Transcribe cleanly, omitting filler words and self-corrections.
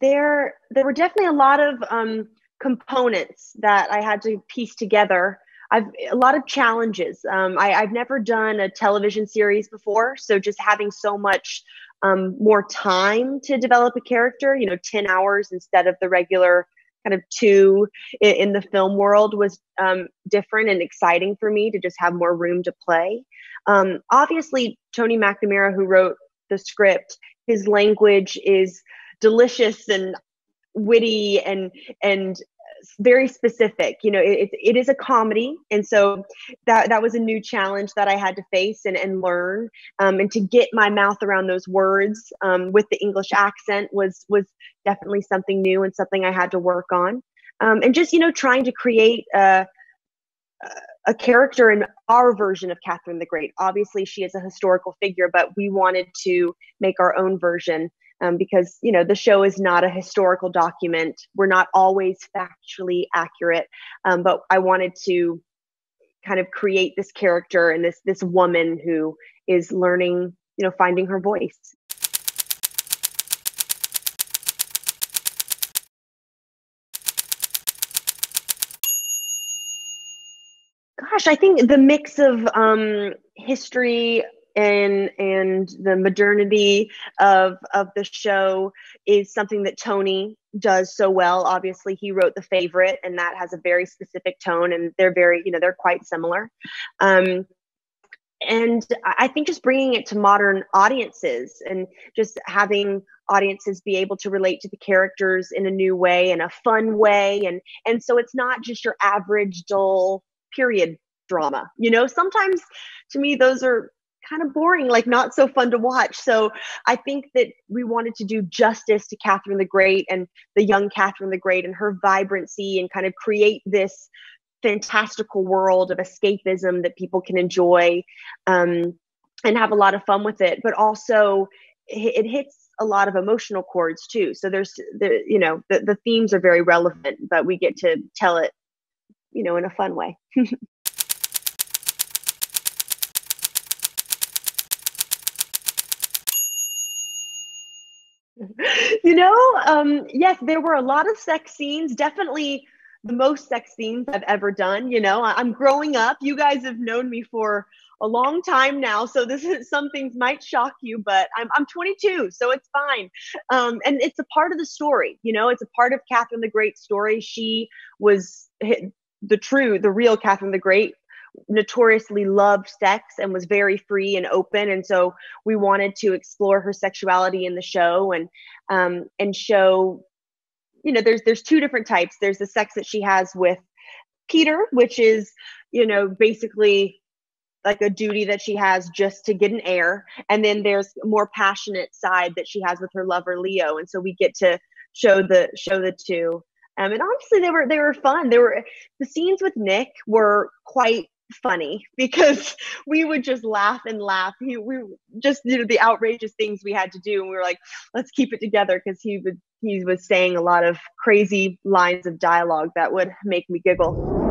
there were definitely a lot of components that I had to piece together. A lot of challenges. I've never done a television series before, so just having so much more time to develop a character, 10 hours instead of the regular kind of 2 in the film world was different and exciting for me to just have more room to play. Obviously, Tony McNamara, who wrote the script, his language is delicious and witty and very specific. It is a comedy, and so that was a new challenge that I had to face and learn, and to get my mouth around those words with the English accent was definitely something new and something I had to work on, and just trying to create a character in our version of Catherine the Great. Obviously, she is a historical figure, but we wanted to make our own version. Because the show is not a historical document. We're not always factually accurate, but I wanted to kind of create this character and this woman who is learning, finding her voice. Gosh, I think the mix of history and the modernity of the show is something that Tony does so well. Obviously, he wrote The Favorite, and that has a very specific tone, and they're they're quite similar. And I think just bringing it to modern audiences and just having audiences be able to relate to the characters in a new way, in a fun way, and so it's not just your average dull period drama. Sometimes to me those are kind of boring, like not so fun to watch. So I think that we wanted to do justice to Catherine the Great and the young Catherine the Great and her vibrancy, and kind of create this fantastical world of escapism that people can enjoy, and have a lot of fun with it. But also it hits a lot of emotional chords too. So the themes are very relevant, but we get to tell it, in a fun way. Yes, there were a lot of sex scenes, definitely the most sex scenes I've ever done. I'm growing up. You guys have known me for a long time now, so some things might shock you, but I'm 22, so it's fine. And it's a part of the story, it's a part of Catherine the Great's story. She was the real Catherine the Great notoriously loved sex and was very free and open, and so we wanted to explore her sexuality in the show and show, there's 2 different types. There's the sex that she has with Peter, which is basically like a duty that she has just to get an heir, and then there's a more passionate side that she has with her lover Leo, and so we get to show the 2. And honestly, they were fun. The scenes with Nick were quite funny because we would just laugh and laugh. We just the outrageous things we had to do, and we were like, let's keep it together, because he was saying a lot of crazy lines of dialogue that would make me giggle.